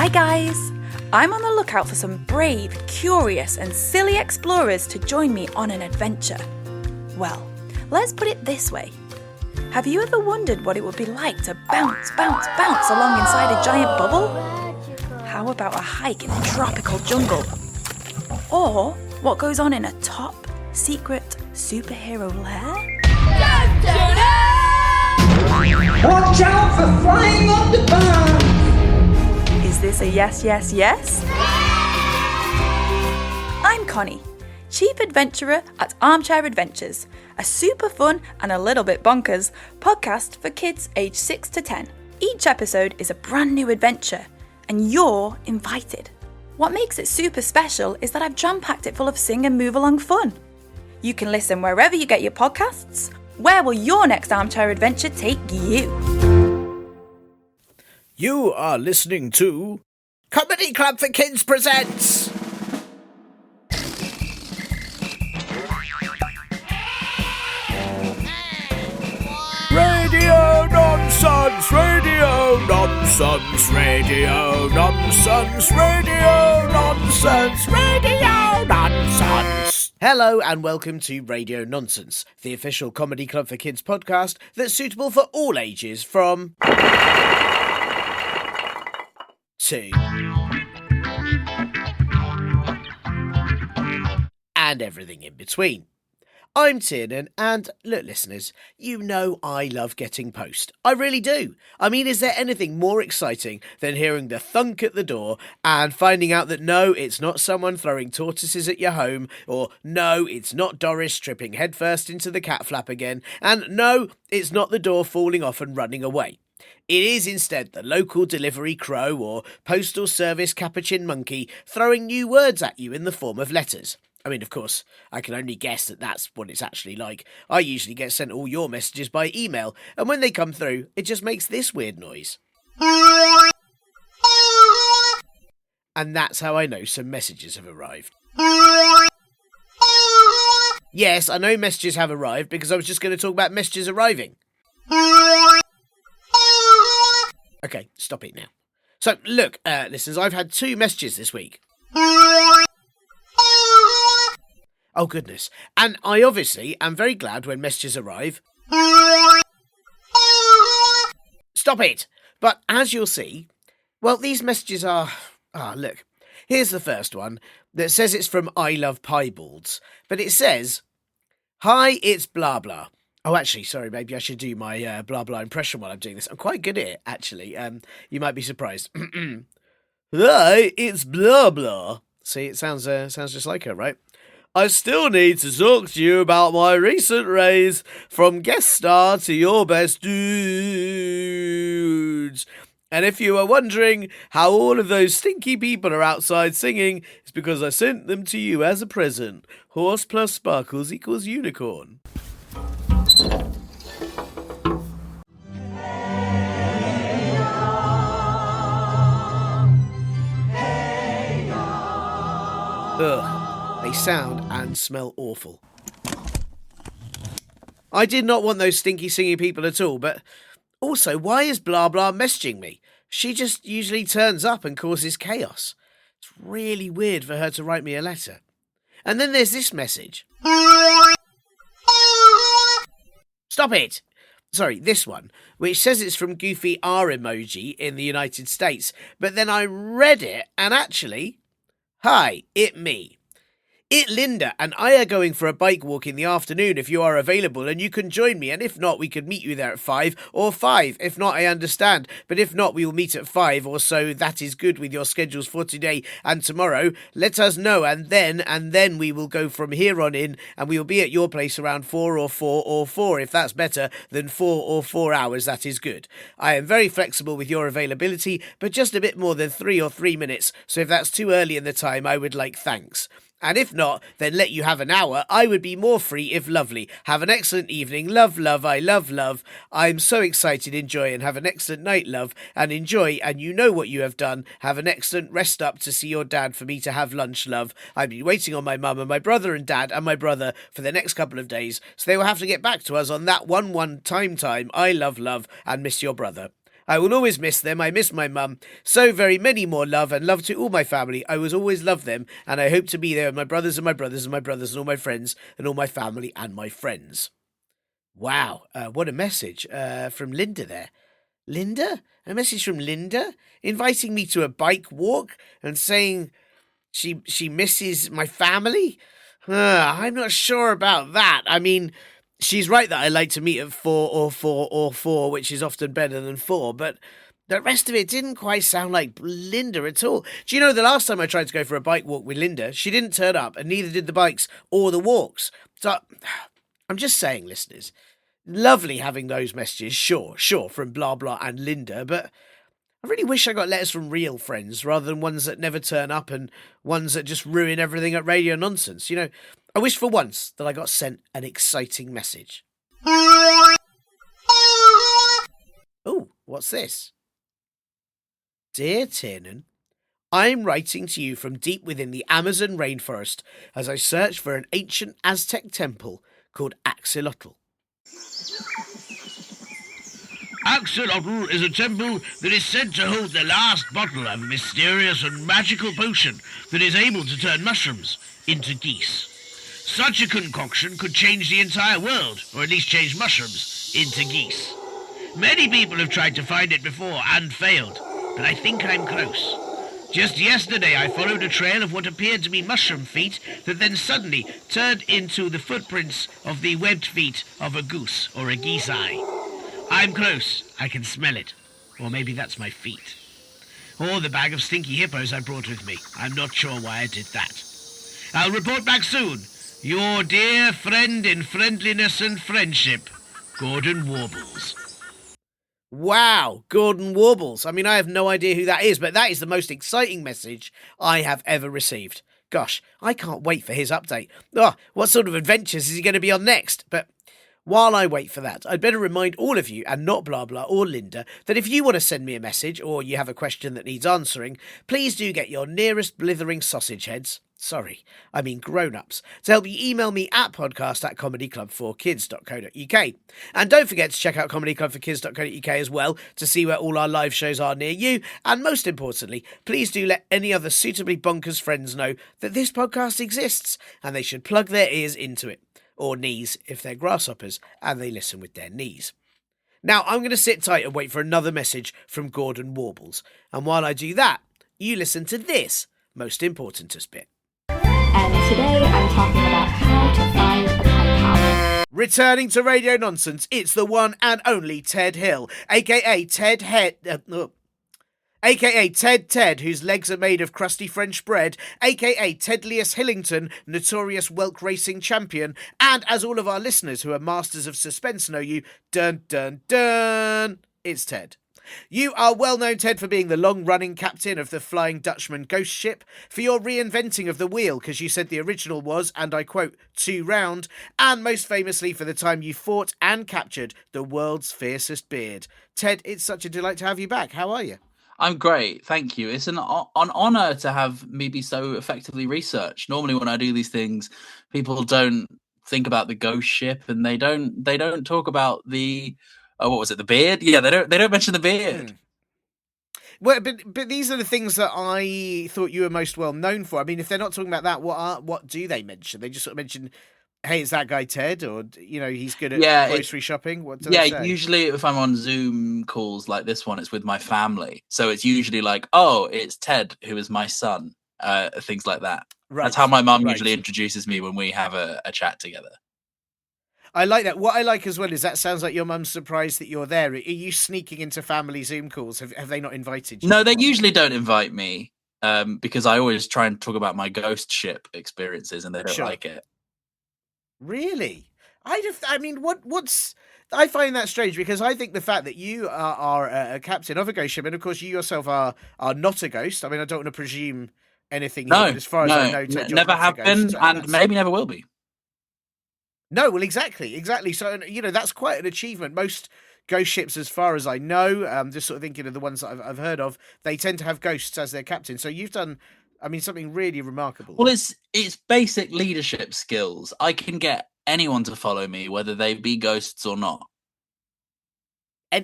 Hi guys! I'm on the lookout for some brave, curious and silly explorers to join me on an adventure. Well, let's put it this way. Have you ever wondered what it would be like to bounce along inside a giant bubble? How about a hike in a tropical jungle? Or what goes on in a top secret superhero lair? Watch out for flying underpants! Is this a yes, yes, yes? I'm Connie, Chief Adventurer at Armchair Adventures, a super fun and a little bit bonkers podcast for kids aged 6 to 10. Each episode is a brand new adventure, and you're invited. What makes it super special is that I've jam-packed it full of sing and move-along fun. You can listen wherever you get your podcasts. Where will your next armchair adventure take you? You are listening to Comedy Club for Kids presents Radio Nonsense, Radio Nonsense, Radio Nonsense, Radio Nonsense, Radio Nonsense. Hello and welcome to Radio Nonsense, the official Comedy Club for Kids podcast that's suitable for all ages from 2 and everything in between. I'm Tiernan, and look listeners, you know I love getting post. I really do. I mean, is there anything more exciting than hearing the thunk at the door and finding out that no, it's not someone throwing tortoises at your home, or no, it's not Doris tripping headfirst into the cat flap again, and no, it's not the door falling off and running away. It is instead the local delivery crow or postal service capuchin monkey throwing new words at you in the form of letters. I mean, of course, I can only guess that that's what it's actually like. I usually get sent all your messages by email, and when they come through, it just makes this weird noise. And that's how I know some messages have arrived. Yes, I know messages have arrived because I was just going to talk about messages arriving. Okay, stop it now. So, look, listeners, I've had 2 messages this week. Oh, goodness. And I obviously am very glad when messages arrive. Stop it! But as you'll see, well, these messages are... look. Here's the first one that says it's from I Love Piebalds. But it says, "Hi, it's blah blah." Oh, actually, sorry, maybe I should do my blah blah impression while I'm doing this. I'm quite good at it, actually. You might be surprised. "Hi, it's blah blah." See, it sounds just like her, right? "I still need to talk to you about my recent raise from guest star to your best dudes. And if you are wondering how all of those stinky people are outside singing, it's because I sent them to you as a present. Horse plus sparkles equals unicorn." Ugh. They sound and smell awful. I did not want those stinky singing people at all, but also, why is blah blah messaging me? She just usually turns up and causes chaos. It's really weird for her to write me a letter. And then there's this message. Stop it! Sorry, this one, which says it's from Goofy R emoji in the United States, but then I read it and actually, "Hi, it me. It Linda and I are going for a bike walk in the afternoon if you are available and you can join me, and if not we could meet you there at 5 or 5. If not, I understand, but if not we will meet at 5 or so. That is good with your schedules for today and tomorrow. Let us know and then we will go from here on in and we will be at your place around 4 or 4 or 4 if that's better than 4 or 4 hours. That is good. I am very flexible with your availability, but just a bit more than 3 or 3 minutes, so if that's too early in the time I would like thanks. And if not, then let you have an hour. I would be more free if lovely. Have an excellent evening. Love, love, I love, love. I'm so excited. Enjoy and have an excellent night, love. And enjoy, and you know what you have done. Have an excellent rest up to see your dad for me to have lunch, love. I've been waiting on my mum and my brother and dad and my brother for the next couple of days, so they will have to get back to us on that one time. I love, love, and miss your brother. I will always miss them. I miss my mum. So very many more love and love to all my family. I will always love them, and I hope to be there with my brothers and my brothers and my brothers and all my friends and all my family and my friends. Wow, what a message from Linda there. Linda? A message from Linda? Inviting me to a bike walk and saying she misses my family? I'm not sure about that. I mean, she's right that I like to meet at 4, which is often better than 4, but the rest of it didn't quite sound like Linda at all. Do you know the last time I tried to go for a bike walk with Linda, she didn't turn up, and neither did the bikes or the walks. So I'm just saying, listeners, lovely having those messages, sure, from blah blah and Linda, but I really wish I got letters from real friends rather than ones that never turn up and ones that just ruin everything at radio nonsense. You know, I wish for once that I got sent an exciting message. Oh, what's this? Dear Tiernan, I'm writing to you from deep within the Amazon rainforest as I search for an ancient Aztec temple called Axolotl. Axolotl is a temple that is said to hold the last bottle of a mysterious and magical potion that is able to turn mushrooms into geese. Such a concoction could change the entire world, or at least change mushrooms into geese. Many people have tried to find it before and failed, but I think I'm close. Just yesterday I followed a trail of what appeared to be mushroom feet that then suddenly turned into the footprints of the webbed feet of a goose or a geese eye. I'm close. I can smell it. Or maybe that's my feet. Or the bag of stinky hippos I brought with me. I'm not sure why I did that. I'll report back soon. Your dear friend in friendliness and friendship, Gordon Warbles. Wow, Gordon Warbles. I mean, I have no idea who that is, but that is the most exciting message I have ever received. Gosh, I can't wait for his update. Oh, what sort of adventures is he going to be on next? But while I wait for that, I'd better remind all of you, and not blah blah or Linda, that if you want to send me a message or you have a question that needs answering, please do get your nearest blithering sausage heads, sorry, I mean grown-ups, to help you email me at podcast@comedyclubforkids.co.uk. And don't forget to check out comedyclubforkids.co.uk as well to see where all our live shows are near you. And most importantly, please do let any other suitably bonkers friends know that this podcast exists and they should plug their ears into it. Or knees if they're grasshoppers and they listen with their knees. Now, I'm going to sit tight and wait for another message from Gordon Warbles. And while I do that, you listen to this most importantest bit. And today I'm talking about how to find a pen pal. Returning to Radio Nonsense, it's the one and only Ted Hill, a.k.a. a.k.a. Ted, whose legs are made of crusty French bread, a.k.a. Tedlius Hillington, notorious Welk racing champion, and as all of our listeners who are masters of suspense know you, dun dun dun, it's Ted. You are well known, Ted, for being the long-running captain of the Flying Dutchman ghost ship, for your reinventing of the wheel, because you said the original was, and I quote, 2 round, and most famously for the time you fought and captured the world's fiercest beard. Ted, it's such a delight to have you back. How are you? I'm great, thank you. It's an honour to have me be so effectively researched. Normally, when I do these things, people don't think about the ghost ship, and they don't talk about the what was it, the beard? Yeah, they don't mention the beard. Well, but these are the things that I thought you were most well known for. I mean, if they're not talking about that, what do they mention? They just sort of mention, hey, it's that guy Ted, or he's good at grocery shopping. What do they say? Usually if I'm on Zoom calls like this one, it's with my family, so it's usually like, oh, it's Ted, who is my son, things like that. Right. That's how my mum usually introduces me when we have a chat together. I like that. What I like as well is that sounds like your mum's surprised that you're there. Are you sneaking into family Zoom calls? Have they not invited you? No, they usually don't invite me because I always try and talk about my ghost ship experiences, and they don't like it. Really? I find that strange, because I think the fact that you are a captain of a ghost ship, and of course you yourself are not a ghost. I mean, I don't want to presume anything here, but as far as I know, never have been, and maybe never will be. No, well, exactly. So, that's quite an achievement. Most ghost ships, as far as I know, just sort of thinking of the ones that I've heard of, they tend to have ghosts as their captain. So you've done, something really remarkable. Well, it's basic leadership skills. I can get anyone to follow me, whether they be ghosts or not.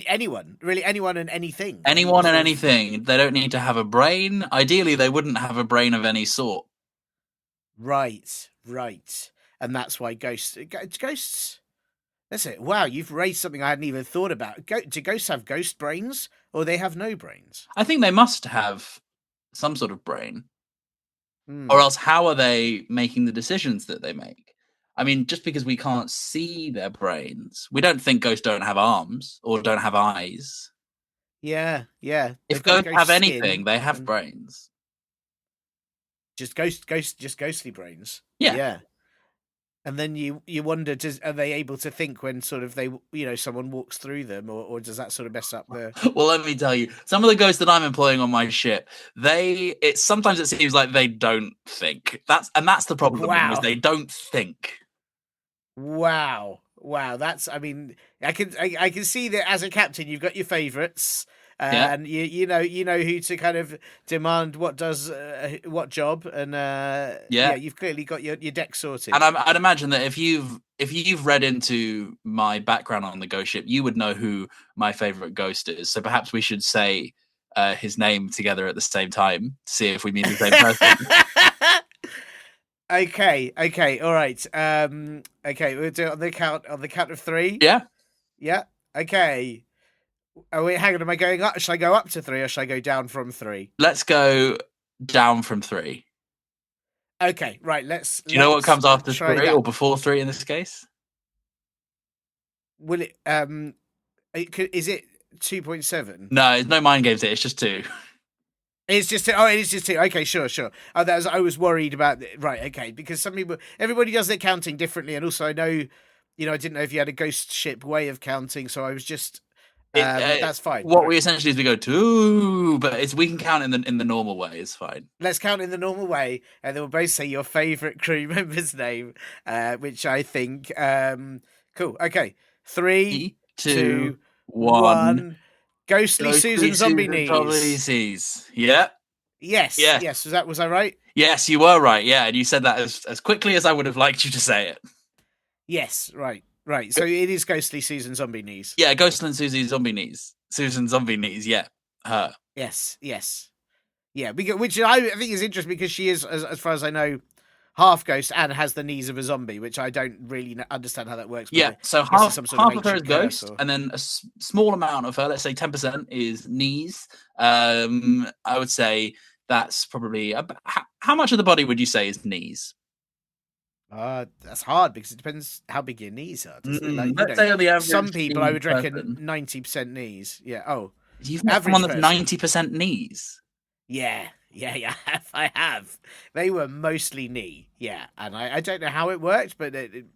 anyone, really, anyone and anything. Anyone and anything. They don't need to have a brain. Ideally, they wouldn't have a brain of any sort. Right. And that's why ghosts. That's it. Wow, you've raised something I hadn't even thought about. Do ghosts have ghost brains, or they have no brains? I think they must have some sort of brain. Hmm. Or else how are they making the decisions that they make? I mean, just because we can't see their brains, we don't think ghosts don't have arms or don't have eyes. Yeah. If They've got ghosts have skin anything, they have and brains. just ghostly brains. Yeah. Yeah. And then you wonder, are they able to think when sort of someone walks through them, or does that sort of mess up the? Well, let me tell you, some of the ghosts that I'm employing on my ship, sometimes it seems like they don't think. That's the problem. Wow. Is they don't think. Wow. That's. I mean, I can see that as a captain, you've got your favourites. And you know who to kind of demand what does what job, and you've clearly got your deck sorted. And I'd imagine that if you've read into my background on the ghost ship, you would know who my favorite ghost is. So perhaps we should say his name together at the same time to see if we mean the same person. Okay, all right. Okay, we'll do it on the count of 3. Yeah. Okay. Oh wait, hang on. Am I going up? Should I go up to 3 or should I go down from 3? Let's go down from 3. Okay, right. Do you know what comes after 3 or before 3 in this case? Will it? Is it 2.7? No, it's no mind games. It's just 2. It's just 2. Oh, it is just 2. Okay, sure. Oh, I was worried about right. Okay, because everybody does their counting differently, and also I know, I didn't know if you had a ghost ship way of counting, so I was just. That's fine. What we essentially is we go 2, but we can count in the normal way. It's fine. Let's count in the normal way, and then we'll both say your favourite crew member's name, which I think. Cool. Okay. 3, 2, 1. Ghostly Susan Zombie Knees. Yeah. Yes. Was I right? Yes, you were right. Yeah, and you said that as quickly as I would have liked you to say it. Yes. Right. So it is Ghostly Susan Zombie Knees. Yeah, Ghostly Susan Zombie Knees. Susan Zombie Knees. Yeah, her. Yes. Yeah, which I think is interesting because she is, as far as I know, half ghost and has the knees of a zombie, which I don't really understand how that works. Yeah, so half of her is ghost, and then a small amount of her, let's say 10%, is knees. I would say that's probably how much of the body would you say is knees? That's hard because it depends how big your knees are. Let's say on the average, some people I would reckon 90% knees. Yeah. Oh, you've met someone that's 90% knees. Yeah, I have. They were mostly knee, yeah, and I don't know how it worked, but it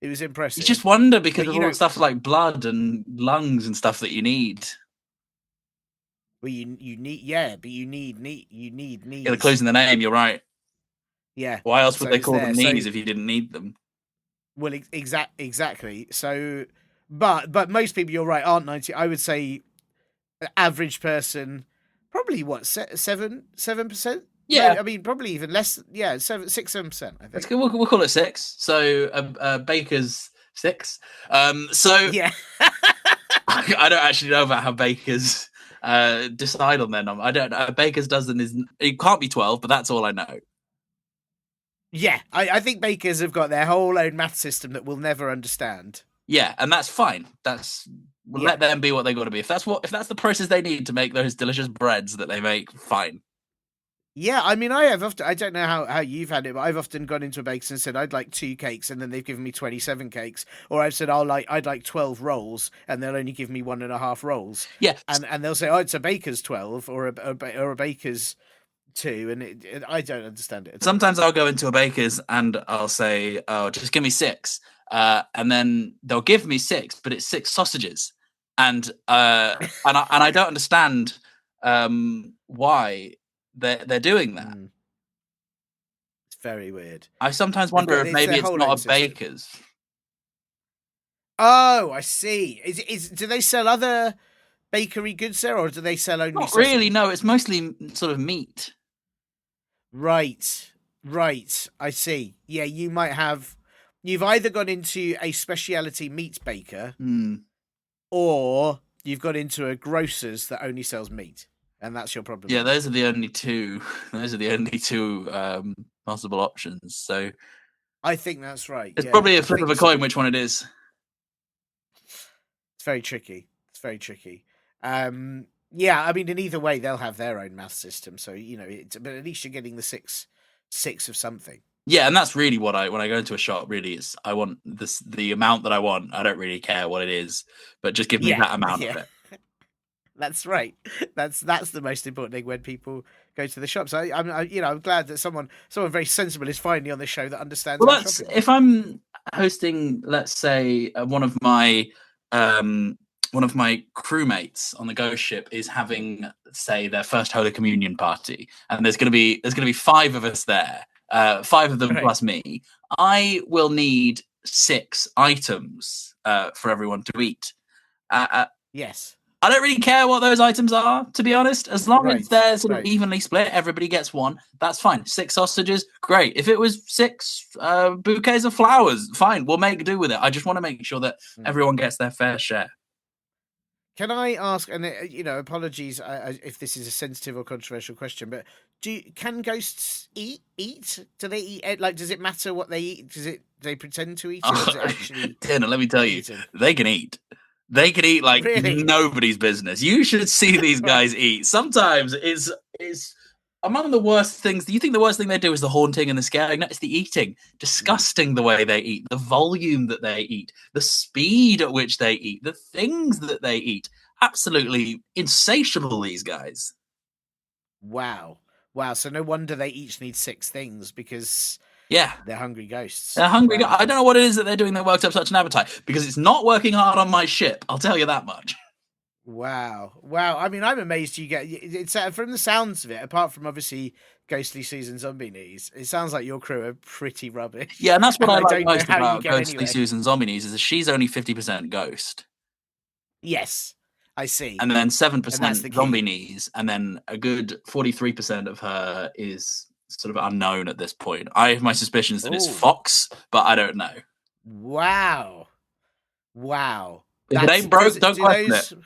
was impressive. You just wonder because of all the stuff like blood and lungs and stuff that you need. Well, you need, but you need knees. Yeah, the clue's in the name. You're right. Yeah. Why else would they call them knees if you didn't need them? Well, exactly. So, but most people, you're right, aren't 90. I would say, average person. Probably 7%? Yeah, no, I mean probably even less. Yeah, 7%. I think we'll call it 6. So Baker's 6. So yeah, I don't actually know about how Baker's decide on their number. I don't know. Baker's dozen it can't be 12, but that's all I know. Yeah, I think Bakers have got their whole own math system that we'll never understand. Yeah, and that's fine. Let them be what they got to be. If that's the process they need to make those delicious breads that they make, fine. Yeah, I mean, I don't know how you've had it, but I've often gone into a baker's and said I'd like 2 cakes, and then they've given me 27 cakes, or I've said I'd like 12 rolls, and they'll only give me 1.5 rolls. Yeah, and they'll say, oh, it's a baker's 12 or a baker's 2, and I don't understand it. Sometimes I'll go into a baker's and I'll say, oh, just give me 6, and then they'll give me 6, but it's 6 sausages. And I don't understand why they're doing that. It's very weird. I sometimes wonder if maybe it's not a baker's. Oh, I see. Do they sell other bakery goods there, or do they sell only? Not really. No, it's mostly sort of meat. Right. I see. Yeah, you've either gone into a specialty meat baker. Mm. Or you've got into a grocer's that only sells meat, and that's your problem. Yeah, those are the only two. Those are the only two possible options. So I think that's right. it's yeah. probably a I flip of think a coin which one it is. It's very tricky. It's very tricky. Yeah, I mean, in either way, they'll have their own math system. So but at least you're getting the six of something. Yeah, and that's really what when I go into a shop. Really, it's I want the amount that I want. I don't really care what it is, but just give me that amount of it. That's right. That's the most important thing when people go to the shops. I'm glad that someone very sensible is finally on the show that understands. Well, if I'm hosting, let's say, one of my crewmates on the ghost ship is having, say, their first Holy Communion party, and there's going to be 5 of us there, 5 of them plus me. I will need 6 items for everyone to eat. Yes. I don't really care what those items are, to be honest. As long as they're sort of evenly split, everybody gets 1. That's fine. 6 sausages, great. If it was 6 bouquets of flowers, fine. We'll make do with it. I just want to make sure that everyone gets their fair share. Can I ask, and apologies if this is a sensitive or controversial question, but can ghosts eat? Do they eat? Like, does it matter what they eat? Do they pretend to eat it? Or does it actually? Tiernan, let me tell you, they can eat. They can eat like nobody's business. You should see these guys eat. Sometimes it's among the worst things. Do you think the worst thing they do is the haunting and the scaring? No, it's the eating. Disgusting the way they eat, the volume that they eat, the speed at which they eat, the things that they eat. Absolutely insatiable, these guys. Wow. So no wonder they each need 6 things because... Yeah. They're hungry ghosts. They're hungry. Wow. I don't know what it is that they're doing that worked up such an appetite, because it's not working hard on my ship. I'll tell you that much. Wow. I mean, I'm amazed you get... It's from the sounds of it, apart from obviously Ghostly Susan Zombie Knees, it sounds like your crew are pretty rubbish. Yeah, and that's what I like most about Ghostly Susan Zombie Knees, is that she's only 50% ghost. Yes, I see. And then 7% Zombie Knees, and then a good 43% of her is... sort of unknown at this point. I have my suspicions that it's Fox, but I don't know. Wow. If it ain't broke, don't question it.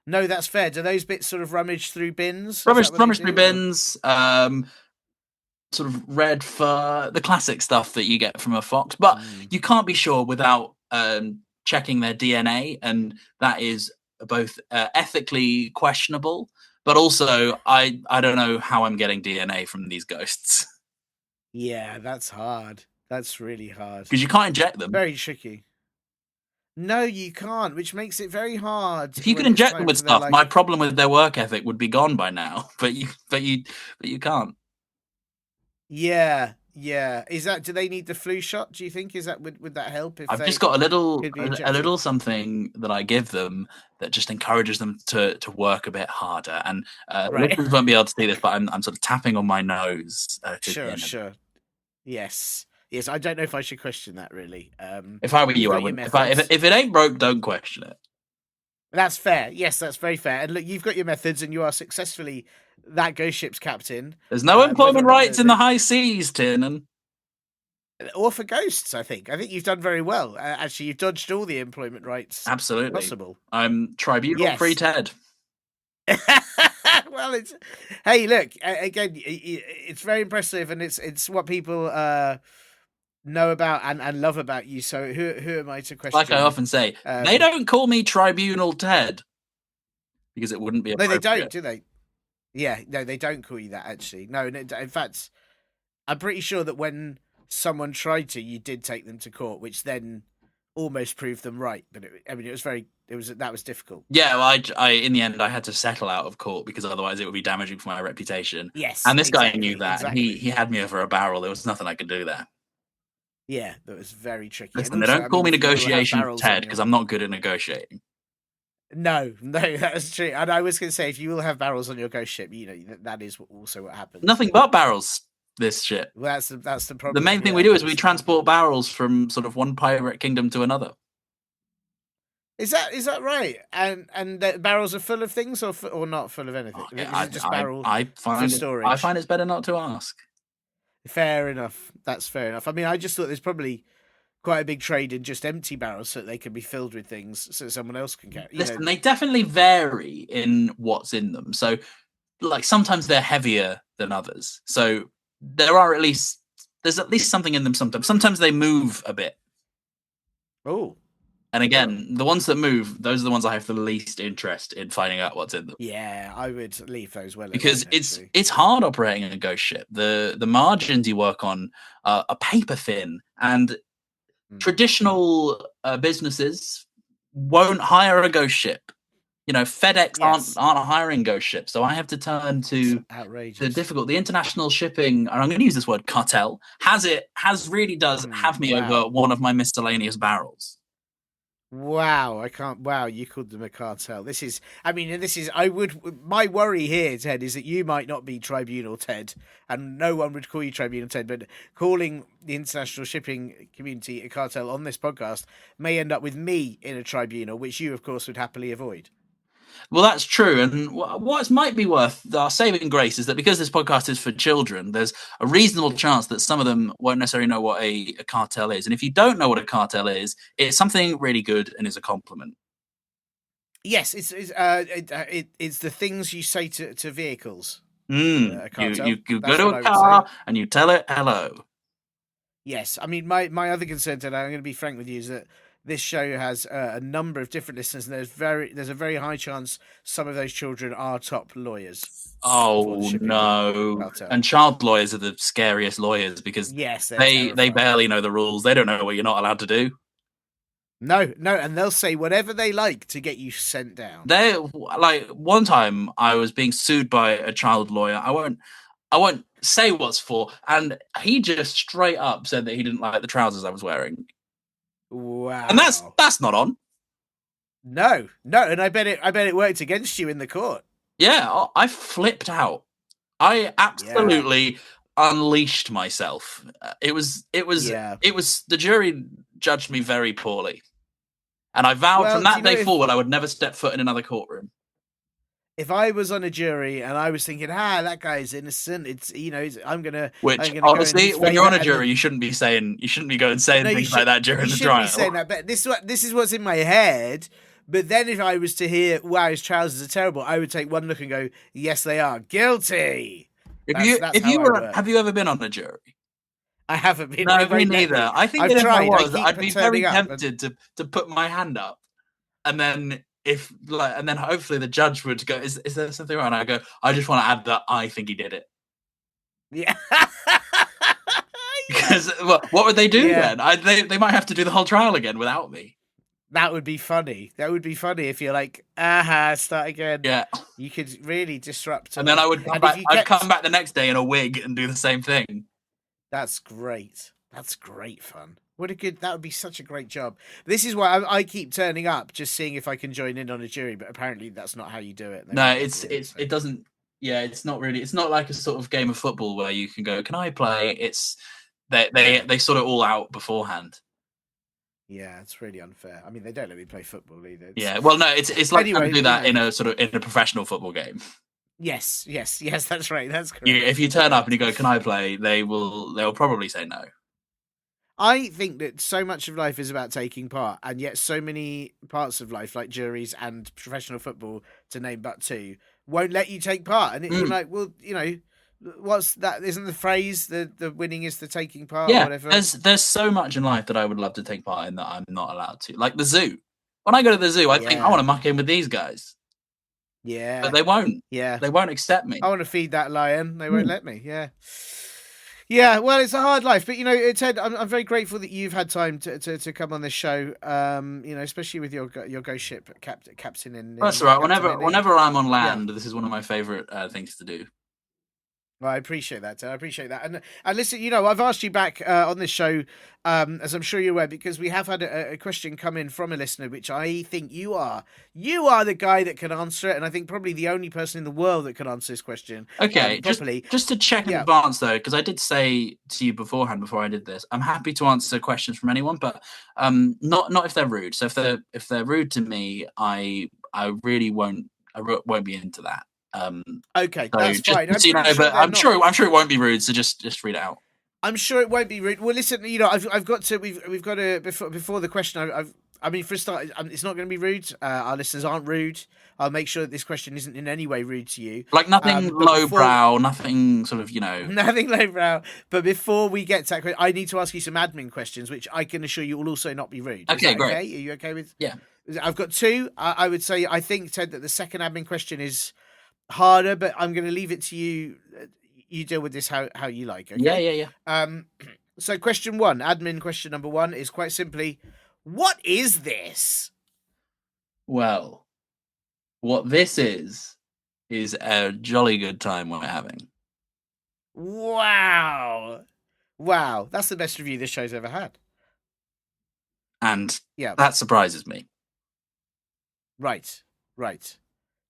No, that's fair. Do those bits sort of rummage through bins? Rummage through bins, sort of red fur, the classic stuff that you get from a fox. But you can't be sure without checking their DNA, and that is both ethically questionable. But also, I don't know how I'm getting DNA from these ghosts. Yeah, that's hard. That's really hard. Because you can't inject them. Very tricky. No, you can't, which makes it very hard. If you could inject them with stuff, my problem with their work ethic would be gone by now. But you can't. Yeah. Is that? Do they need the flu shot? Do you think would that help? I've just got a little something that I give them that just encourages them to work a bit harder. And listeners won't be able to see this, but I'm sort of tapping on my nose. Sure. Yes. I don't know if I should question that really. If I were you, I wouldn't. If it ain't broke, don't question it. That's fair. Yes, that's very fair. And look, you've got your methods, and you are successfully that ghost ship's captain. There's no employment rights in the high seas, Tiernan. Or for ghosts, I think. I think you've done very well. Actually, you've dodged all the employment rights. Absolutely Possible. I'm tribunal free Ted. Well, hey, look, again, it's very impressive, and it's what people know about and love about you. So who am I to question? Like I often say, they don't call me Tribunal Ted because it wouldn't be appropriate. No, they don't, do they? Yeah, no, they don't call you that, actually. No, in fact, I'm pretty sure that when someone tried to, you did take them to court, which then almost proved them right. But that was difficult. Yeah, well, I in the end I had to settle out of court because otherwise it would be damaging for my reputation. Yes, and this guy knew that. Exactly. He had me over a barrel. There was nothing I could do there. Yeah, that was very tricky. Listen, they don't call me negotiation Ted because I'm not good at negotiating. No, that's true. And I was going to say, if you will have barrels on your ghost ship, that is also what happens. Nothing but barrels. This ship. Well, that's the problem. The main thing we do is we transport barrels from sort of one pirate kingdom to another. Is that right? And the barrels are full of things, or not full of anything? Okay, I find it's better not to ask. Fair enough. That's fair enough. I mean, I just thought there's probably quite a big trade in just empty barrels so that they can be filled with things so someone else can carry. Listen, they definitely vary in what's in them. So, like, sometimes they're heavier than others. So there's at least something in them sometimes. Sometimes they move a bit. Oh. And again, the ones that move, those are the ones I have the least interest in finding out what's in them. Yeah, I would leave those well Because alone, it's hard operating a ghost ship. The margins you work on are paper thin, and traditional businesses won't hire a ghost ship. You know, FedEx aren't hiring ghost ships, so I have to turn to the international shipping, and I'm going to use this word, cartel. Really does have me over one of my miscellaneous barrels. Wow, you called them a cartel. My worry here, Ted, is that you might not be Tribunal Ted, and no one would call you Tribunal Ted, but calling the international shipping community a cartel on this podcast may end up with me in a tribunal, which you, of course, would happily avoid. Well, that's true. And what might be worth our saving grace is that because this podcast is for children, there's a reasonable chance that some of them won't necessarily know what a cartel is. And if you don't know what a cartel is, it's something really good and is a compliment. Yes, it's the things you say to vehicles. You go to a car and you tell it hello. Yes, I mean, my other concern today, I'm going to be frank with you, is that this show has a number of different listeners, and there's a very high chance some of those children are top lawyers. Oh no! And child lawyers are the scariest lawyers because they barely know the rules. They don't know what you're not allowed to do. No, and they'll say whatever they like to get you sent down. They like one time I was being sued by a child lawyer. I won't say what's for, and he just straight up said that he didn't like the trousers I was wearing. Wow. And that's not on. No, and I bet it worked against you in the court. Yeah, I flipped out. I absolutely unleashed myself. It was the jury judged me very poorly. And I vowed from that day forward I would never step foot in another courtroom. If I was on a jury and I was thinking, that guy's innocent, honestly, when you're on a jury, you shouldn't be going saying things like that during the trial. You shouldn't be saying that, but this is what's in my head. But then if I was to hear, wow, his trousers are terrible, I would take one look and go, yes, they are guilty. Have you ever been on a jury? I haven't been. No, me neither. I think if I was, I'd be very tempted to put my hand up, and then hopefully the judge would go, is there something wrong? And I go, I just want to add that I think he did it. Yeah. Because what would they do then? They might have to do the whole trial again without me. That would be funny. That would be funny if you're like, start again. Yeah. You could really disrupt them. And then I would come back the next day in a wig and do the same thing. That's great. That's great fun. That would be such a great job. This is why I keep turning up, just seeing if I can join in on a jury, but apparently that's not how you do it. No, it doesn't. Yeah, it's not really. It's not like a sort of game of football where you can go, can I play? It's they sort it all out beforehand. Yeah, it's really unfair. I mean, they don't let me play football either. Well, no, it's like trying to do that in a professional football game. Yes, that's right. That's correct. If you turn up and you go, can I play? They'll probably say no. I think that so much of life is about taking part, and yet so many parts of life, like juries and professional football, to name but two, won't let you take part. And you're like, well, what's that? Isn't the phrase the winning is the taking part? Yeah, or whatever? There's so much in life that I would love to take part in that I'm not allowed to. Like the zoo. When I go to the zoo, I think I want to muck in with these guys. Yeah, but they won't. Yeah, they won't accept me. I want to feed that lion. They won't let me. Yeah, well, it's a hard life, but Ted, I'm very grateful that you've had time to come on this show. Especially with your ghost ship captain in. That's right. Whenever I'm on land, this is one of my favorite things to do. Well, I appreciate that, Ted. I appreciate that. And listen, I've asked you back on this show, as I'm sure you're aware, because we have had a question come in from a listener, which I think you are the guy that can answer it, and I think probably the only person in the world that can answer this question. Okay, properly. Just to check in advance, though, because I did say to you beforehand, before I did this, I'm happy to answer questions from anyone, but not if they're rude. So if they're rude to me, I really won't be into that. Okay, that's fine. I'm sure it won't be rude, so just read it out. I'm sure it won't be rude. Well, listen, I've got to. We've got to before the question. I mean, for a start, it's not going to be rude. Our listeners aren't rude. I'll make sure that this question isn't in any way rude to you. Like nothing lowbrow, nothing sort of, Nothing lowbrow. But before we get to that question, I need to ask you some admin questions, which I can assure you will also not be rude. Okay, great. Okay? Are you okay with? Yeah. I've got two. I would say I think, Ted, that the second admin question is harder, but I'm going to leave it to you. You deal with this how you like. Okay? Yeah. So question one, admin question number one is quite simply, what is this? Well, what this is a jolly good time we're having. Wow. That's the best review this show's ever had. And yeah, that surprises me. Right.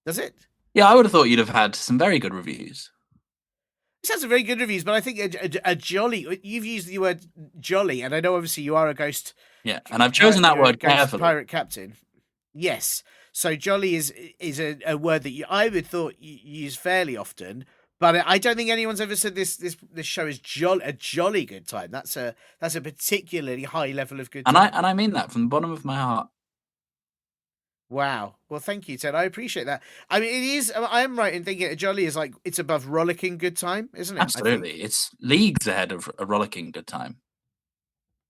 Does it? Yeah, I would have thought you'd have had some very good reviews. This has some very good reviews, but I think a jolly. You've used the word jolly, and I know obviously you are a ghost. Yeah, and I've chosen that word carefully. Pirate captain. Yes, so jolly is a word that I would thought you use fairly often, but I don't think anyone's ever said this show is a jolly good time. That's a particularly high level of good time. And I mean that from the bottom of my heart. Wow. Well, thank you, Ted. I appreciate that. I mean, it is. I am right in thinking a jolly is like it's above rollicking good time, isn't it? Absolutely, it's leagues ahead of a rollicking good time.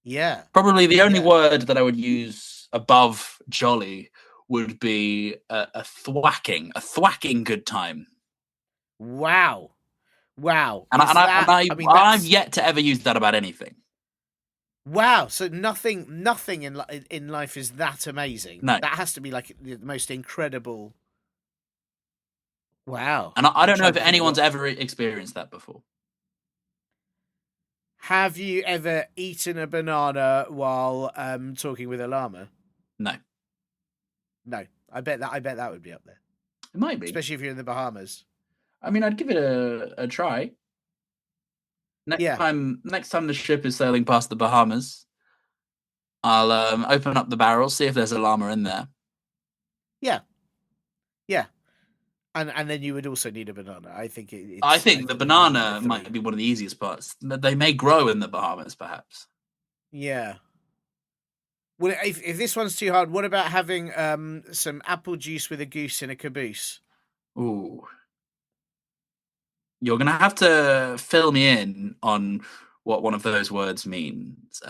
Yeah. Probably the only word that I would use above jolly would be a thwacking good time. Wow. And I've yet to ever use that about anything. Wow, so nothing in life is that amazing. No. That has to be like the most incredible. Wow. And I don't know if anyone's ever experienced that before. Have you ever eaten a banana while talking with a llama? No. I bet that would be up there. It might be. Especially if you're in the Bahamas. I mean, I'd give it a try. Next time the ship is sailing past the Bahamas, I'll open up the barrel, see if there's a llama in there. Yeah. And then you would also need a banana. I think the banana might be one of the easiest parts. They may grow in the Bahamas, perhaps. Yeah. Well, if this one's too hard, what about having some apple juice with a goose in a caboose? Ooh. You're going to have to fill me in on what one of those words means.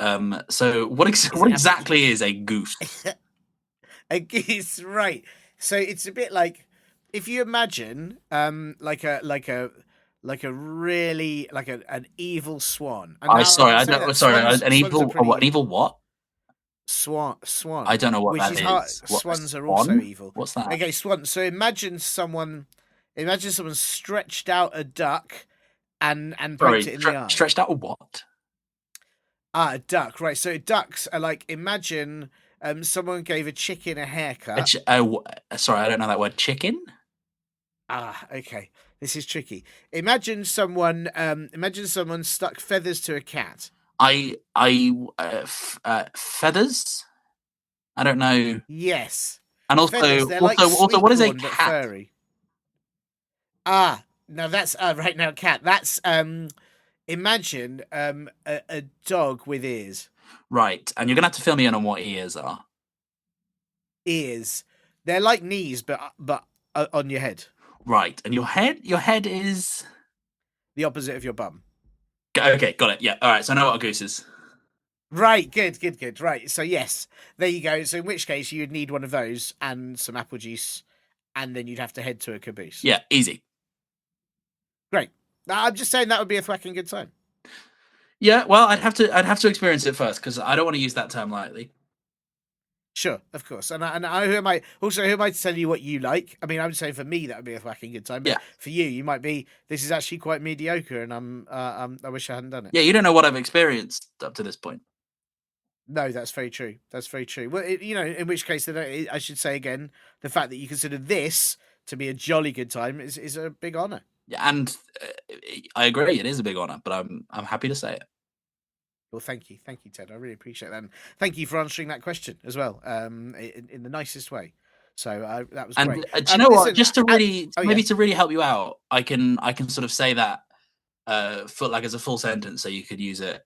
So what exactly is a goose? A goose, right. So it's a bit like, if you imagine like an evil swan. An evil what? Swan. I don't know what that is. Swans are also evil. What's that? Okay, swan. So imagine someone stretched out a duck and poked it in the eye. Stretched out a what? A duck, right. So ducks are like, imagine someone gave a chicken a haircut. Sorry, I don't know that word. Chicken? Okay. This is tricky. Imagine someone stuck feathers to a cat. Feathers? I don't know. Yes. And also, what is a cat? Furry. No, that's right now, cat. That's imagine a dog with ears. Right, and you're gonna have to fill me in on what ears are. Ears. They're like knees, but on your head. Right, and your head is the opposite of your bum. Okay, got it. Yeah, all right. So I know what a goose is. Right, good. Right, so yes, there you go. So in which case you'd need one of those and some apple juice, and then you'd have to head to a caboose. Yeah, easy. Great. I'm just saying that would be a thwacking good time. Yeah, well, I'd have to experience it first because I don't want to use that term lightly. Sure, of course. And who am I to tell you what you like? I mean, I'm saying for me that would be a thwacking good time. But for you might be, this is actually quite mediocre, and I wish I hadn't done it. Yeah, you don't know what I've experienced up to this point. No, that's very true. Well, in which case, then I should say again, the fact that you consider this to be a jolly good time is a big honour. Yeah, and I agree, it is a big honour, but I'm happy to say it. Well, thank you, Ted. I really appreciate that. And thank you for answering that question as well, in the nicest way. So that was great. And do you know what? Just to really, to really help you out, I can sort of say that as a full sentence, so you could use it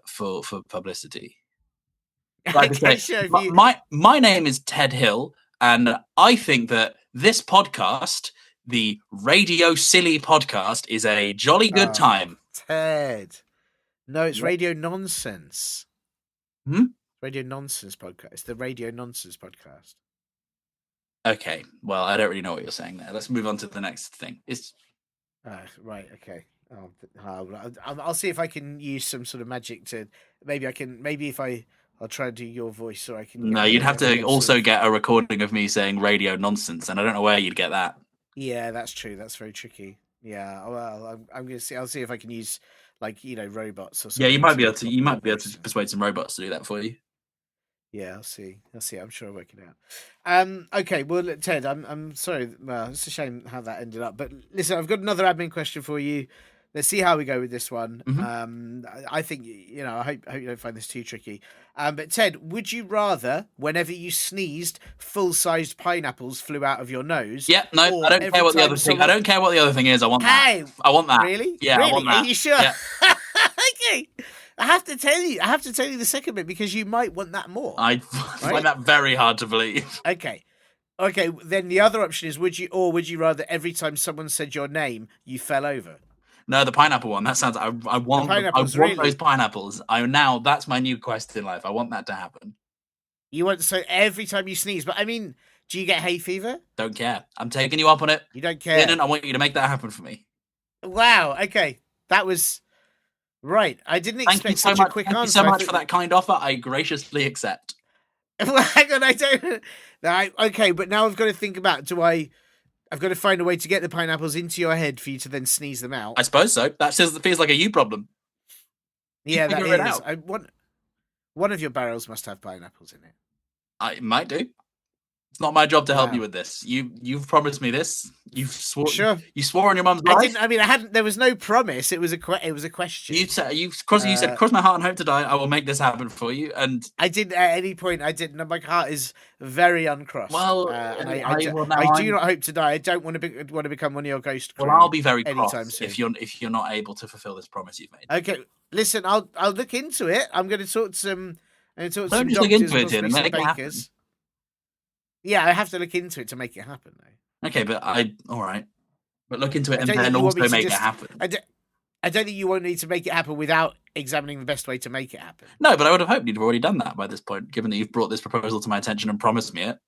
for publicity. Okay, sure. My name is Ted Hill, and I think that this podcast, the Radio Silly Podcast, is a jolly good time. Ted. No, it's Radio Nonsense. Radio Nonsense Podcast. It's the Radio Nonsense Podcast. Okay, well, I don't really know what you're saying there. Let's move on to the next thing. Right, okay. I'll see if I can use some sort of magic to... I'll try to do your voice, or I can... No, you'd have to also get a recording of me saying Radio Nonsense, and I don't know where you'd get that. Yeah, that's true. That's very tricky. Yeah, well, I'm going to see... I'll see if I can use, robots or something. Yeah, you might be able to persuade some robots to do that for you. Yeah, I'll see. I'm sure I'll work it out. Okay, well, Ted, I'm sorry. Well, it's a shame how that ended up. But listen, I've got another admin question for you. Let's see how we go with this one. I think, I hope you don't find this too tricky. But Ted, would you rather, whenever you sneezed, full-sized pineapples flew out of your nose? Yeah, no, I don't care what the other thing. I don't care what the other thing is. I want that. I want that. Really? Yeah, really? I want that. Are you sure? Yeah. Okay. I have to tell you the second bit, because you might want that more. I find that very hard to believe. Okay. Then the other option is, would you rather every time someone said your name, you fell over? No, the pineapple one. That sounds. I want those pineapples. That's my new quest in life. I want that to happen. You want so every time you sneeze, but I mean, do you get hay fever? Don't care. I'm taking you up on it. You don't care. Tiernan, I want you to make that happen for me. Wow. Okay, that was right. I didn't expect such a quick answer. Thank you so much for that kind offer. I graciously accept. Well, hang on, I don't. Okay, but now I've got to think about. I've got to find a way to get the pineapples into your head for you to then sneeze them out. I suppose so. That feels like a you problem. Yeah, that is. One of your barrels must have pineapples in it. It might do. It's not my job to help you with this. You've promised me this. You swore on your mum's life. I didn't. I mean, I hadn't. There was no promise. It was a question. You said, "Cross my heart and hope to die. I will make this happen for you." And I didn't at any point. I didn't. My heart is very uncrossed. Well, and I do not hope to die. I don't want to become one of your ghost crew. Well, I'll be very cross soon. if you're not able to fulfill this promise you've made. Okay, listen. I'll look into it. I'm going to talk to some. Don't just look into it, Tim, and make it happen. Yeah, I have to look into it to make it happen, though. Okay, but all right. But look into it and then also make it happen. I don't think you won't need to make it happen without examining the best way to make it happen. No, but I would have hoped you'd already done that by this point, given that you've brought this proposal to my attention and promised me it.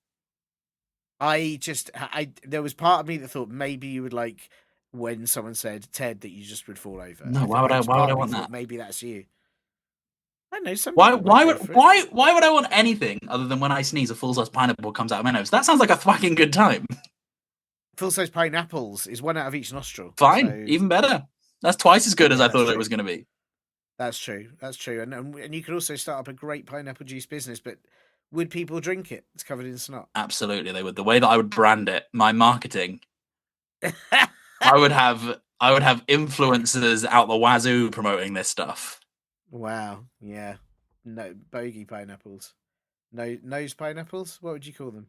There was part of me that thought maybe you would like when someone said, Ted, that you just would fall over. No, why would I want that? Maybe that's you. I don't know. Why would I want anything other than when I sneeze, a full-size pineapple comes out of my nose? That sounds like a fucking good time. Full-size pineapples is one out of each nostril. Fine, so... even better. That's twice as good as I thought it was going to be. That's true. And you could also start up a great pineapple juice business, but would people drink it? It's covered in snot. Absolutely, they would. The way that I would brand it, my marketing, I would have influencers out the wazoo promoting this stuff. Wow. Yeah. No bogey pineapples. No nose pineapples. What would you call them?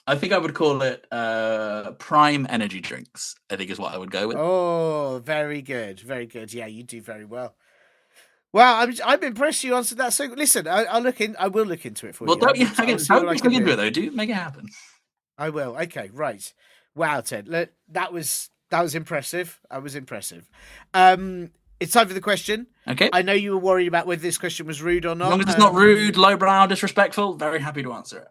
I think I would call it prime energy drinks. I think is what I would go with. Oh, very good, very good. Yeah, you do very well. Well, I'm impressed you answered that. So listen, I will look into it for you. Well, don't look into it though. Do make it happen. I will. Okay, right. Wow, Ted, that was impressive. That was impressive. It's time for the question. Okay. I know you were worried about whether this question was rude or not. As long as it's not rude, lowbrow, disrespectful, very happy to answer it.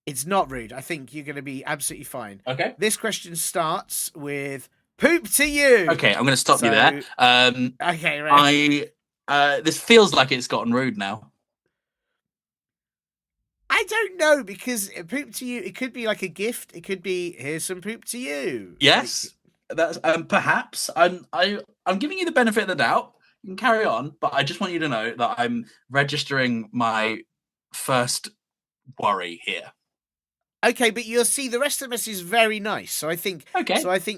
It's not rude. I think you're going to be absolutely fine. Okay. This question starts with poop to you. Okay, I'm going to stop you there. Okay, right. This feels like it's gotten rude now. I don't know, because poop to you, it could be like a gift. It could be, here's some poop to you. Yes. That's perhaps I'm giving you the benefit of the doubt. You can carry on, but I just want you to know that I'm registering my first worry here. Okay, but you'll see the rest of the message is very nice. So I think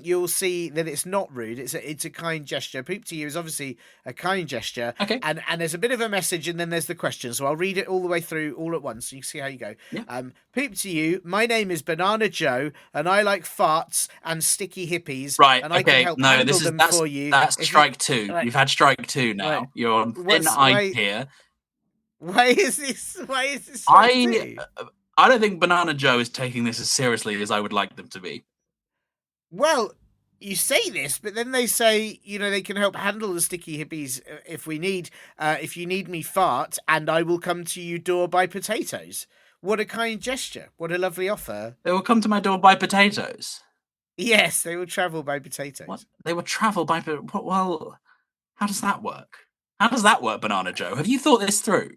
you'll see that it's not rude. It's a kind gesture. Poop to you is obviously a kind gesture. Okay. And there's a bit of a message, and then there's the question. So I'll read it all the way through all at once, so you can see how you go. Yeah. Poop to you. My name is Banana Joe, and I like farts and sticky hippies. Right. And I okay. can help handle them for you. That's strike two. Right. You've had strike two now. Right. You're on thin ice here. Why is this strike two? I don't think Banana Joe is taking this as seriously as I would like them to be. Well, you say this, but then they say, they can help handle the sticky hippies if we need. If you need me fart, and I will come to you door by potatoes. What a kind gesture. What a lovely offer. They will come to my door by potatoes? Yes, they will travel by potatoes. What? They will travel by... Well, how does that work? How does that work, Banana Joe? Have you thought this through?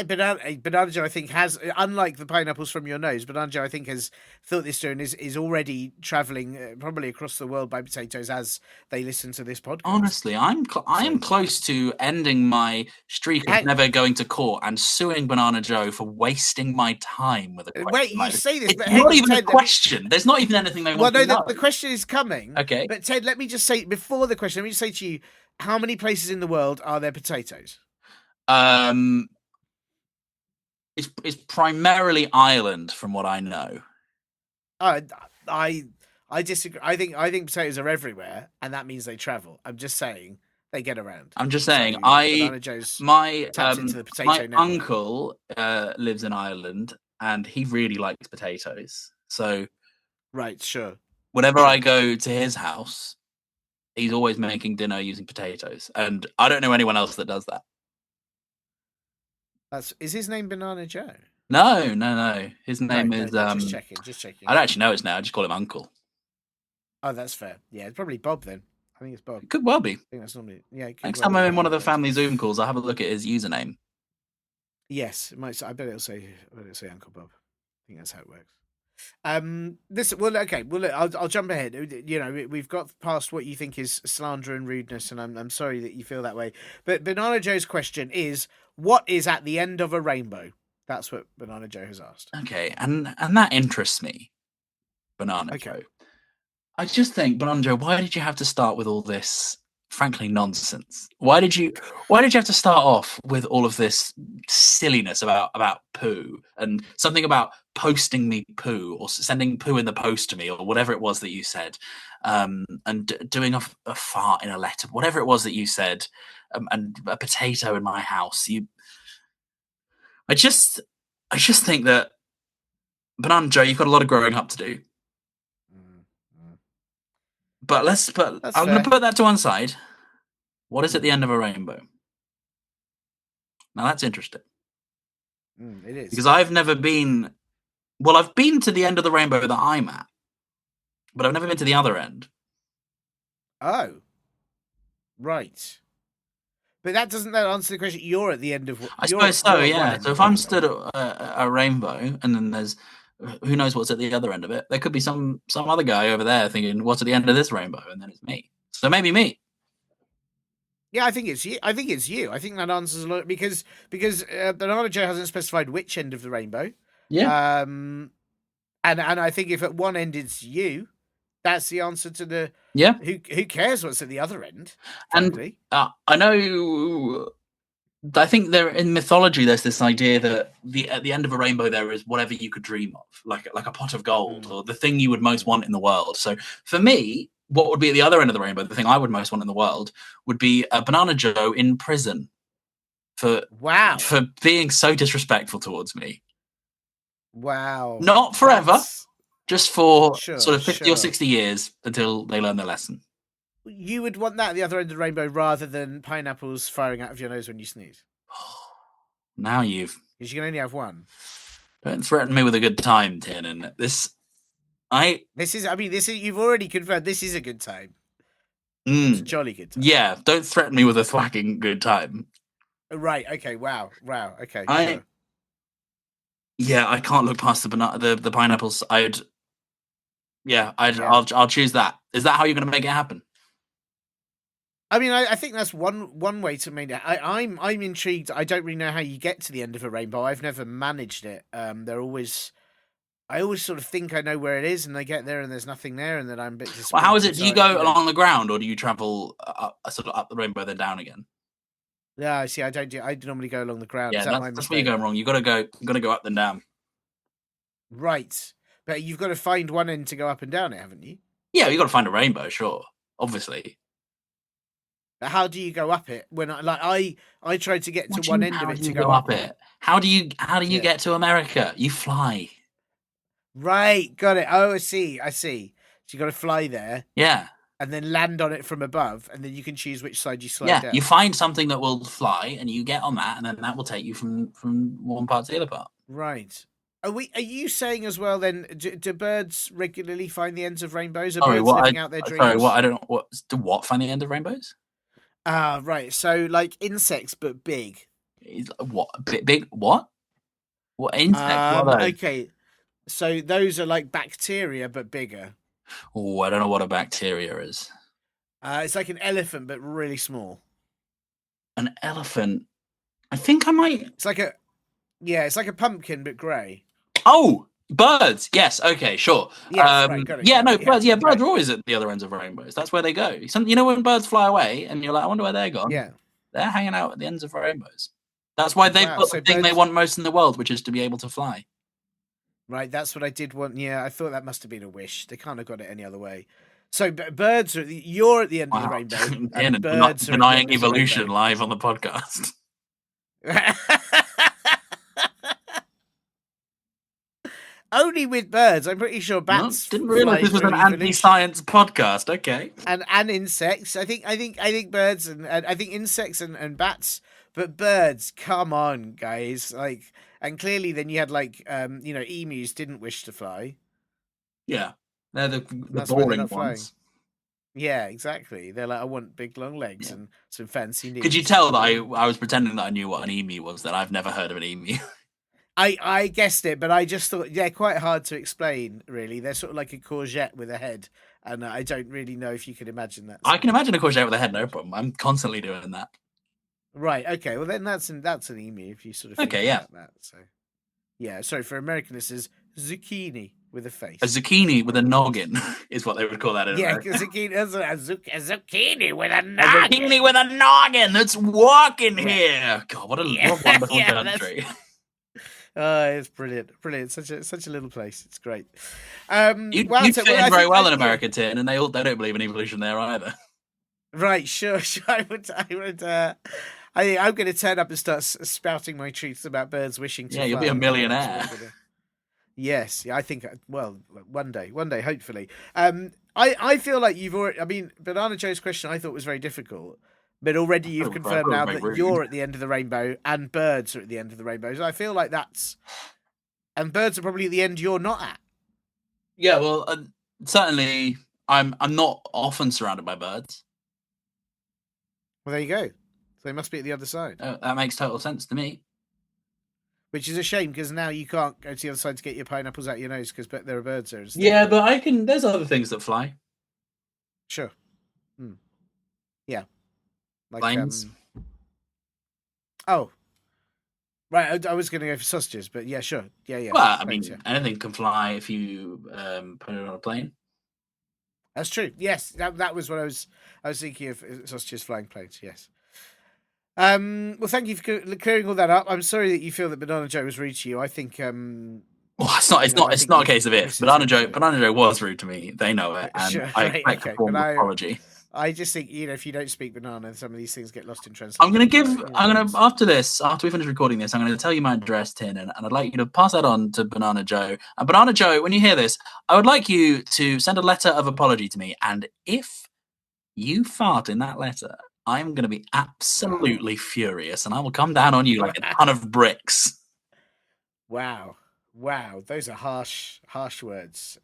Banana Joe, I think, has, unlike the pineapples from your nose, Banana Joe, I think, has thought this through and is already travelling probably across the world by potatoes as they listen to this podcast. Honestly, I am close to ending my streak of never going to court and suing Banana Joe for wasting my time with a question. Wait, you say this, but it's not even Ted, a question. There's not even anything they want to know. The question is coming. Okay. But Ted, let me just say, before the question, let me just say to you, how many places in the world are there potatoes? It's primarily Ireland, from what I know. I disagree. I think potatoes are everywhere, and that means they travel. I'm just saying they get around. I'm just saying So, my network. uncle lives in Ireland, and he really likes potatoes. So right, sure. Whenever I go to his house, he's always making dinner using potatoes, and I don't know anyone else that does that. Is his name Banana Joe? No. His name is Just checking. I don't actually know his name. I just call him Uncle. Oh, that's fair. Yeah, it's probably Bob then. I think it's Bob. It could well be. I think that's normally Next time I'm in one of the family Zoom calls, I'll have a look at his username. Yes, it might. I bet it'll say Uncle Bob. I think that's how it works. I'll jump ahead. We've got past what you think is slander and rudeness, and I'm sorry that you feel that way. But Banana Joe's question is, what is at the end of a rainbow? That's what Banana Joe has asked. Okay, and that interests me, Banana Joe. I just think, Banana Joe, why did you have to start with all this, frankly, nonsense? Why did you have to start off with all of this silliness about poo and something about posting me poo or sending poo in the post to me or whatever it was that you said, and doing a fart in a letter, whatever it was that you said, and a potato in my house? I just think that, Banana Joe, you've got a lot of growing up to do. But I'm going to put that to one side. What is at the end of a rainbow? Now that's interesting. It is. Because I've never been... Well, I've been to the end of the rainbow that I'm at, but I've never been to the other end. Oh. Right. But that doesn't answer the question. You're at the end of... I suppose so, yeah. So if I'm stood at a rainbow, and then there's... Who knows what's at the other end of it? There could be some other guy over there thinking, what's at the end of this rainbow? And then it's me. So maybe me. Yeah, I think it's you. I think that answers a lot because Banana Joe hasn't specified which end of the rainbow. Yeah. And I think if at one end it's you, that's the answer to the... Yeah. Who cares what's at the other end? Frankly. And I know... I think in mythology there's this idea that at the end of a rainbow there is whatever you could dream of, like a pot of gold or the thing you would most want in the world. So for me, what would be at the other end of the rainbow, the thing I would most want in the world, would be a Banana Joe in prison for being so disrespectful towards me. Wow. Not forever, just for sort of 50 or 60 years until they learn their lesson. You would want that at the other end of the rainbow rather than pineapples firing out of your nose when you sneeze. Now because you can only have one. Don't threaten me with a good time, Tiernan. This is. You've already confirmed this is a good time. It's a jolly good time. Yeah, don't threaten me with a fucking good time. Right. Okay. Wow. Okay. Yeah, I can't look past the pineapples. I'll choose that. Is that how you're going to make it happen? I mean, I think that's one way to make it. I'm intrigued. I don't really know how you get to the end of a rainbow. I've never managed it. They're always I always sort of think I know where it is, and I get there and there's nothing there, and then I'm a bit disappointed. Well, how is it? Do you So, go along the ground, or do you travel sort of up the rainbow then down again? Yeah, see, I don't do. I normally go along the ground. Yeah, Is that my that's where you're mistake? going wrong. You got to go up and down. Right, but you've got to find one end to go up and down it, haven't you? Yeah, you got to find a rainbow, sure, obviously. But how do you go up it? When I tried to get What to do one you- end how of it do to you go up it. How do you Yeah. get to America? You fly. Right, got it. Oh, I see. So you got to fly there Yeah, and then land on it from above, and then you can choose which side you slide yeah. down. You find something that will fly, and you get on that, and then that will take you from one part to the other part. Right. Are you saying as well? Then do birds regularly find the ends of rainbows? Are Sorry, birds what? living out their dreams? Sorry, what? I don't know. What? Do what? Find the end of rainbows? Ah, right. So like insects, but big. What? Big? What? What insects? What are those? Okay. So those are like bacteria, but bigger. Oh, I don't know what a bacteria is. It's like an elephant, but really small. An elephant. I think I might. It's like a pumpkin, but grey. Oh, birds. Yes. Okay. Sure. Yes, right, got it, yeah. got No. it, yeah, Birds. Yeah. Birds right. are always at the other ends of rainbows. That's where they go. You know when birds fly away, and you're like, I wonder where they're gone. Yeah. They're hanging out at the ends of rainbows. That's why they've Wow, got so the thing they birds- want most in the world, which is to be able to fly. Right, that's what I did want. Yeah, I thought that must have been a wish. They can't have got it any other way. So birds are. You're at the end of the rainbow, and birds are denying at the end evolution of the live on the podcast. rainbow. Only with birds. I'm pretty sure bats. Didn't realize fly this was through an evolution. anti-science podcast. Okay. And insects. I think birds and I think insects and bats, but birds. Come on, guys! Like, and clearly, then you had like emus didn't wish to fly. Yeah, they're the That's why they're boring not flying. ones. Yeah, exactly. They're like, I want big long legs and some fancy knees. Could you tell that I was pretending that I knew what an emu was? That I've never heard of an emu. I guessed it, but I just thought they're quite hard to explain. Really, they're sort of like a courgette with a head, and I don't really know if you can imagine that. I can imagine a courgette with a head, no problem. I'm constantly doing that. Right. Okay. Well, then that's an emu if you sort of think about that. So, yeah. Sorry for American listeners, zucchini with a face. A zucchini with a noggin is what they would call that in America. Zucchini. A zucchini with a A noggin. zucchini with a noggin that's walking here. God, what a wonderful Yeah, country. Oh, it's brilliant. Such a little place. It's great. You fit in very well in America, Tiernan, and they don't believe in evolution there either. Right, sure. I'm going to turn up and start spouting my truths about birds wishing to fly. Yeah, you'll be a millionaire. Yes, yeah, I think. Well, one day, hopefully. I feel like you've already. I mean, Banana Joe's question I thought was very difficult, but already you've confirmed now that you're at the end of the rainbow and birds are at the end of the rainbow. So I feel like and birds are probably at the end you're not at. Yeah, well, certainly I'm not often surrounded by birds. Well, there you go. So they must be at the other side. That makes total sense to me. Which is a shame because now you can't go to the other side to get your pineapples out your nose because there are birds there. Yeah, but I can. There's other things that fly. Sure. Yeah. Like Planes. Oh. Right, I was going to go for sausages, but yeah, sure. Yeah. Well, I Planes, mean, anything can fly if you put it on a plane. That's true. Yes, that was what I was thinking of sausages flying planes. Yes. Well, thank you for clearing all that up. I'm sorry that you feel that Banana Joe was rude to you. I think. Well, it's not a case of it. Banana Joe was rude to me. They know it, and Sure, I right, expect okay, a form of but apology. I just think if you don't speak banana, some of these things get lost in translation. After we finish recording this, I'm gonna tell you my address, Tiernan, and I'd like you to pass that on to Banana Joe. And Banana Joe, when you hear this, I would like you to send a letter of apology to me. And if you fart in that letter, I'm gonna be absolutely furious, and I will come down on you like a ton of bricks. Wow, those are harsh words.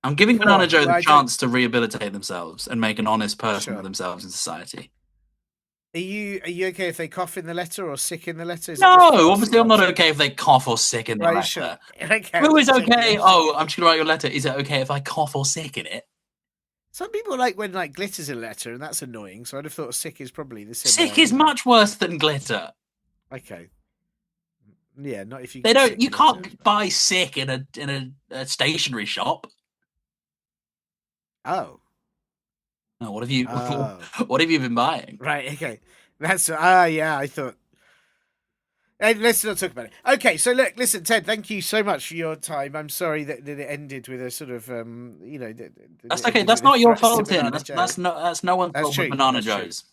I'm giving Banana Joe the I chance to rehabilitate themselves and make an honest person of themselves in society. Are you okay if they cough in the letter or sick in the letter? No, obviously I'm not okay if they cough or sick in the letter. Sure. Okay. Who is okay? Oh, I'm just gonna write your letter. Is it okay if I cough or sick in it? Some people like when glitters in a letter, and that's annoying. So I'd have thought sick is probably the same. Sick is much worse than glitter. Okay. Yeah, not if you. They don't. sick You letter. can't buy sick in a stationery shop. Oh, Oh, what have you? Oh. What have you been buying? right. Okay, that's yeah. I thought. Hey, let's not talk about it. Okay, so look, listen, Ted. Thank you so much for your time. I'm sorry that it ended with a sort of That's okay. That's not your fault, Tim. That's no one's That's fault true. but Banana That's true. Joe's.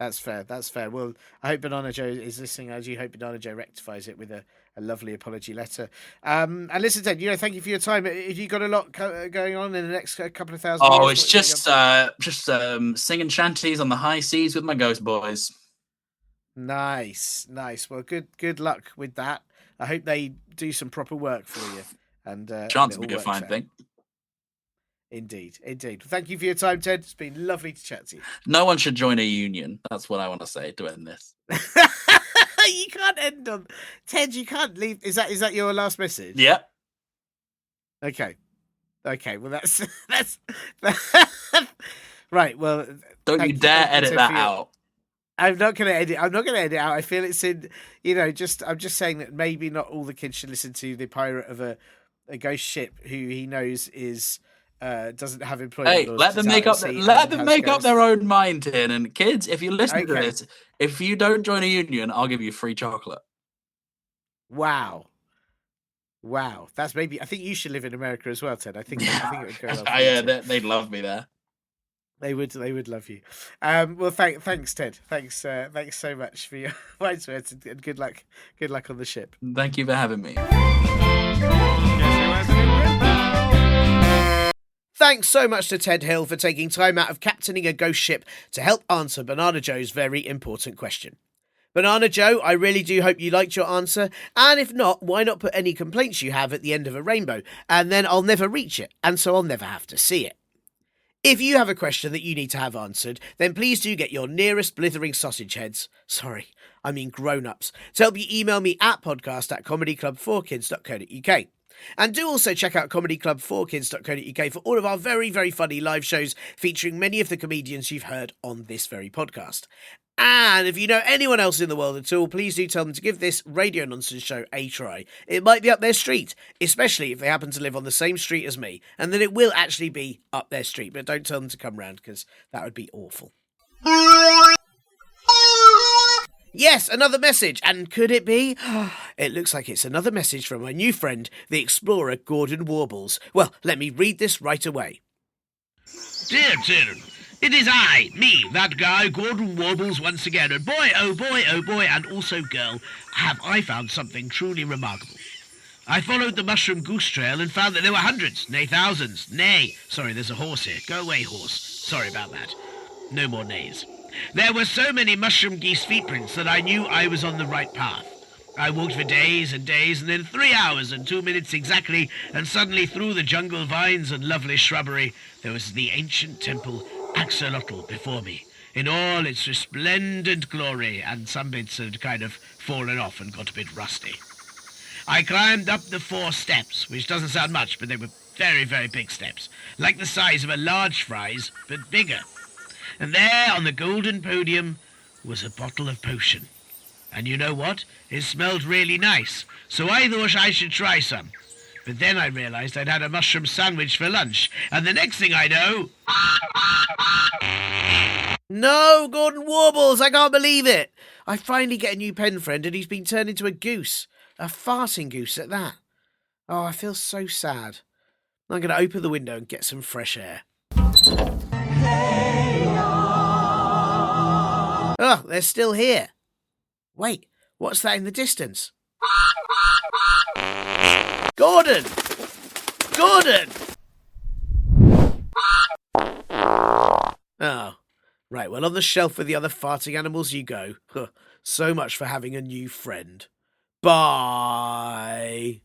That's fair. That's fair. Well, I hope Banana Joe is listening. I do hope Banana Joe rectifies it with a lovely apology letter. And listen, Ted, thank you for your time. Have you got a lot going on in the next couple of thousand Oh, years? it's just singing shanties on the high seas with my ghost boys. Nice. Well, good luck with that. I hope they do some proper work for you. And Chance it to be all a fine works out. thing. Indeed. Thank you for your time, Ted. It's been lovely to chat to you. No one should join a union. That's what I want to say to end this. You can't end on Ted. You can't leave. Is that your last message? Yep. Okay. Well, that's right. Well, Don't you dare edit that out. I'm not going to edit. I'm not going to edit out. I feel it's in. I'm just saying that maybe not all the kids should listen to the pirate of a ghost ship who he knows is doesn't have employment. Hey, let them make up their own mind, Tin. And kids, if you listen to this, if you don't join a union, I'll give you free chocolate. Wow, that's maybe. I think you should live in America as well, Ted. I think it would go well. Yeah, they'd love me there. They would love you. Well, thanks, Ted. Thanks so much for your wise words and good luck on the ship. Thank you for having me. Thanks so much to Ted Hill for taking time out of captaining a ghost ship to help answer Banana Joe's very important question. Banana Joe, I really do hope you liked your answer, and if not, why not put any complaints you have at the end of a rainbow, and then I'll never reach it, and so I'll never have to see it. If you have a question that you need to have answered, then please do get your nearest blithering sausage heads, grown-ups, to help you email me at podcast@comedyclub4kids.co.uk. And do also check out comedyclub4kids.co.uk for all of our very, very funny live shows featuring many of the comedians you've heard on this very podcast. And if you know anyone else in the world at all, please do tell them to give this radio nonsense show a try. It might be up their street, especially if they happen to live on the same street as me, and then it will actually be up their street. But don't tell them to come round, because that would be awful. Yes, another message. And could it be? It looks like it's another message from my new friend, the explorer Gordon Warbles. Well, let me read this right away. Dear Tiernan, it is I, me, that guy, Gordon Warbles once again. And boy, oh boy, and also girl, have I found something truly remarkable. I followed the mushroom goose trail and found that there were hundreds, nay thousands, sorry, there's a horse here. Go away, horse. Sorry about that. No more nays. There were so many mushroom geese footprints that I knew I was on the right path. I walked for days and days, and then 3 hours and 2 minutes exactly, and suddenly through the jungle vines and lovely shrubbery, there was the ancient temple Axolotl before me, in all its resplendent glory, and some bits had kind of fallen off and got a bit rusty. I climbed up the 4 steps, which doesn't sound much, but they were very, very big steps, like the size of a large fries, but bigger. And there, on the golden podium, was a bottle of potion. And you know what? It smelled really nice, so I thought I should try some. But then I realized I'd had a mushroom sandwich for lunch, and the next thing I know... No, Gordon Warbles, I can't believe it. I finally get a new pen friend, and he's been turned into a goose. A farting goose at that. Oh, I feel so sad. I'm going to open the window and get some fresh air. Oh, they're still here. Wait, what's that in the distance? Gordon! Oh, right, well, on the shelf with the other farting animals you go. So much for having a new friend. Bye.